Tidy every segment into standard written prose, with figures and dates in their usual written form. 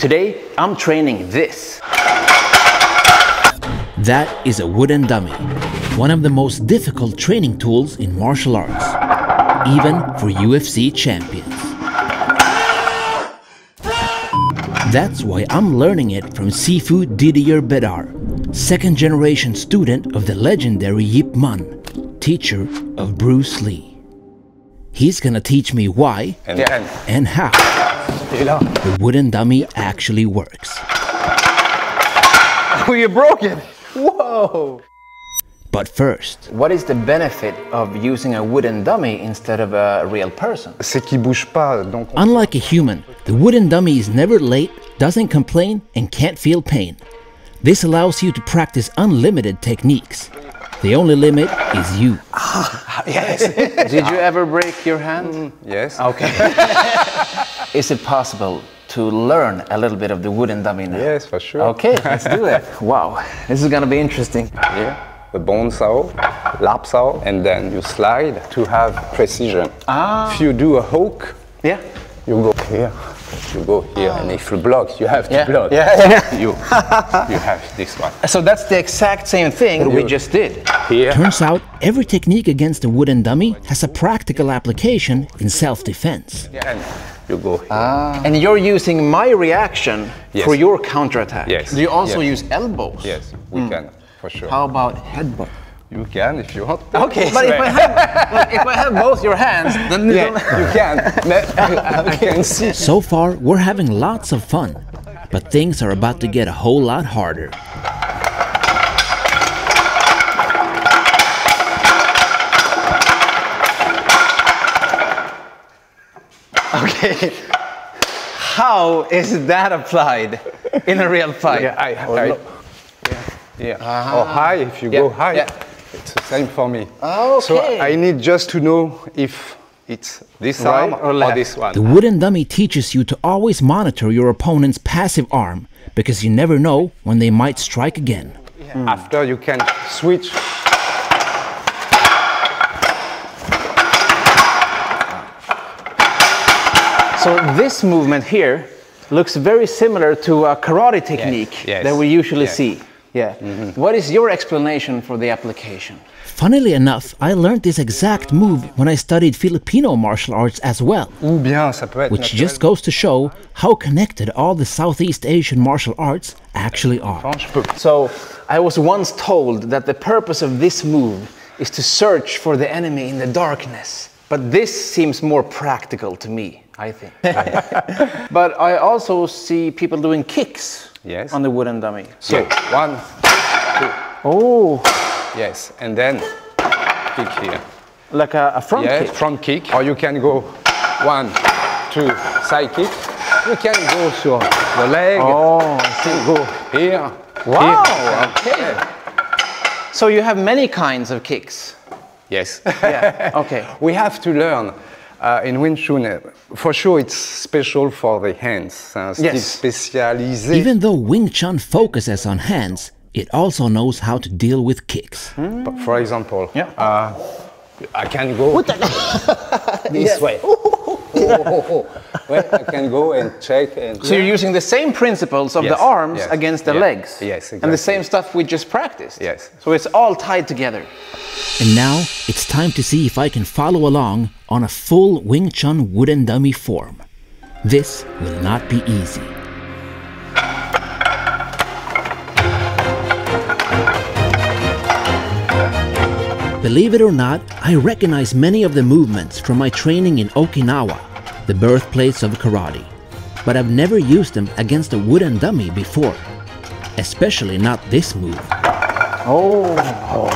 Today, I'm training this. That is a wooden dummy, one of the most difficult training tools in martial arts, even for UFC champions. That's why I'm learning it from Sifu Didier Beddar, second-generation student of the legendary Yip Man, teacher of Bruce Lee. He's gonna teach me why and how the wooden dummy actually works. Oh, you broke it! Whoa! But first, what is the benefit of using a wooden dummy instead of a real person? unlike a human, the wooden dummy is never late, doesn't complain, and can't feel pain. This allows you to practice unlimited techniques. The only limit is you. Yes. Did you ever break your hand? Yes. Okay. Is it possible to learn a little bit of the wooden dummy now? Yes, for sure. Okay, let's do it. Wow, this is gonna be interesting. Here, the bone saw, lap saw, and then you slide to have precision. If you do a hook, Yeah. you go here, you go here, and if you block, you have to block. You have this one. So that's the exact same thing we just did. Here. Turns out, every technique against a wooden dummy has a practical application in self-defense. And you go here. And you're using my reaction Yes. for your counterattack. Yes. Do you also Yes. use elbows? Yes, we can, for sure. How about headbutt? You can if you want. Okay, but if I have both your hands, then You can. I can see. So far, we're having lots of fun, but things are about to get a whole lot harder. Okay. How is that applied in a real fight? Or high, if you go high, it's the same for me. Okay. So I need just to know if it's this arm or left? this one. The wooden dummy teaches you to always monitor your opponent's passive arm, because you never know when they might strike again. After you can switch. So this movement here looks very similar to a karate technique that we usually see. Yeah. What is your explanation for the application? Funnily enough, I learned this exact move when I studied Filipino martial arts as well, Ou bien, ça peut être which just goes to show how connected all the Southeast Asian martial arts actually are. So I was once told that the purpose of this move is to search for the enemy in the darkness. But this seems more practical to me, I think. But I also see people doing kicks on the wooden dummy. So, 1, 2. Oh, Yes, and then kick here. like a front kick. Front kick. Or you can go 1, 2, side kick. You can go sur the leg. Oh, Go here. wow, Here. okay. So you have many kinds of kicks. Yes. Yeah, okay. We have to learn. In Wing Chun, for sure it's special for the hands. Spécialisé. Even though Wing Chun focuses on hands, it also knows how to deal with kicks. But for example, I can go this way. Well, I can go and check. And So you're using the same principles of the arms against the legs. Yes, exactly. And the same stuff we just practiced. Yes. So it's all tied together. And now, it's time to see if I can follow along on a full Wing Chun wooden dummy form. This will not be easy. Believe it or not, I recognize many of the movements from my training in Okinawa, the birthplace of karate. But I've never used them against a wooden dummy before. Especially not this move. Wow.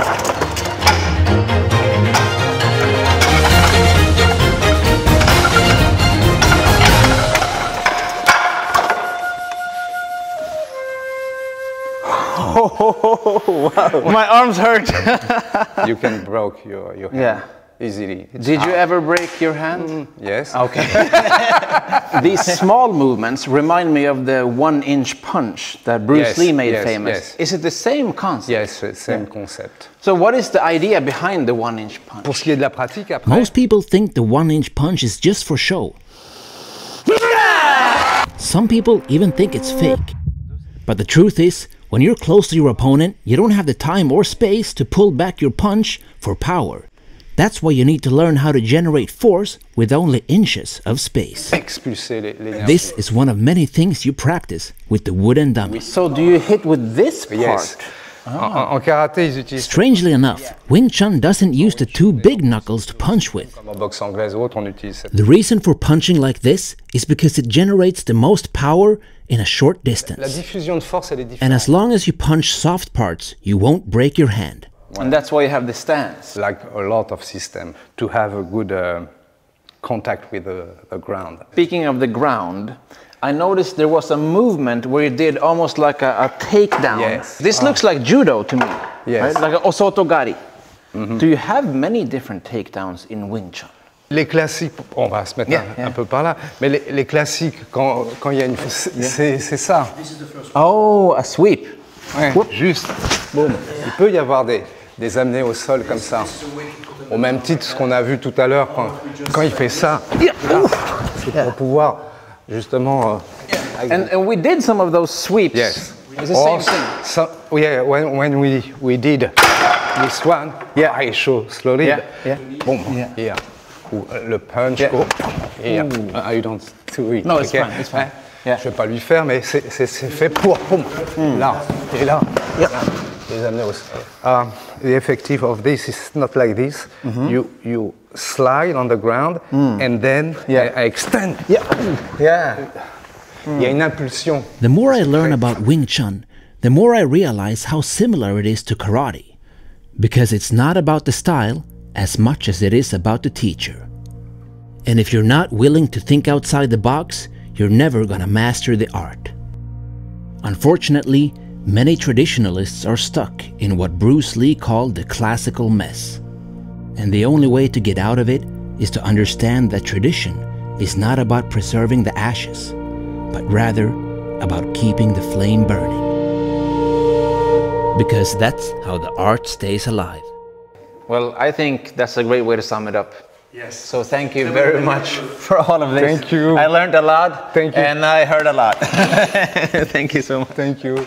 My arms hurt. You can break your hand easily. Did you ever break your hand? Yes. Okay. These small movements remind me of the 1-inch punch that Bruce Lee made famous. Yes. Is it the same concept? Yes, same concept. So what is the idea behind the 1-inch punch? Pour ce qui est de la pratique après. Most people think the 1-inch punch is just for show. Some people even think it's fake. But the truth is, when you're close to your opponent, you don't have the time or space to pull back your punch for power. That's why you need to learn how to generate force with only inches of space. This is one of many things you practice with the wooden dummy. So do you hit with this part? Yes. En karaté, ils utilisent. Strangely enough, Wing Chun doesn't use the two big knuckles to punch with. Comme en boxe anglaise ou autre, on utilise cette. The reason for punching like this is because it generates the most power in a short La distance. diffusion de force, elle est différente. And as long as you punch soft parts, you won't break your hand. And that's why you have the stance. Like a lot of system to have a good contact with the ground. Speaking of the ground, I noticed there was a movement where you did almost like a takedown. Yes. This looks like judo to me. Yes. Right? Like a Zoughari. Do you have many different takedowns in Wing Chun? Les classiques, on va se mettre un peu par là, mais les classiques, quand il y a une... C'est ça. Oh, a sweep. Ouais, juste. Boum. Il peut y avoir des amenés au sol comme ça. Au même titre ce qu'on a vu tout à l'heure, quand il fait ça, c'est pour pouvoir justement... And we did some of those sweeps. Yes. It's the same thing. So, yeah, when we did this one, I show slowly. Boom. Yeah. Le punch. Yeah. I don't do it. No, it's fine. It's fine. Yeah. Je vais pas lui faire, mais c'est fait pour. Boom. Là et là. Les amener au sol. The effective of this is not like this. You slide on the ground and then I extend. Yeah. Il y a une impulsion. The more I learn about Wing Chun, the more I realize how similar it is to karate. Because it's not about the style as much as it is about the teacher. And if you're not willing to think outside the box, you're never gonna master the art. Unfortunately, many traditionalists are stuck in what Bruce Lee called the classical mess. And the only way to get out of it is to understand that tradition is not about preserving the ashes, but rather about keeping the flame burning. Because that's how the art stays alive. Well, I think that's a great way to sum it up. Yes. So thank you very much for all of this. Thank you. I learned a lot. Thank you. And I heard a lot. Thank you so much. Thank you.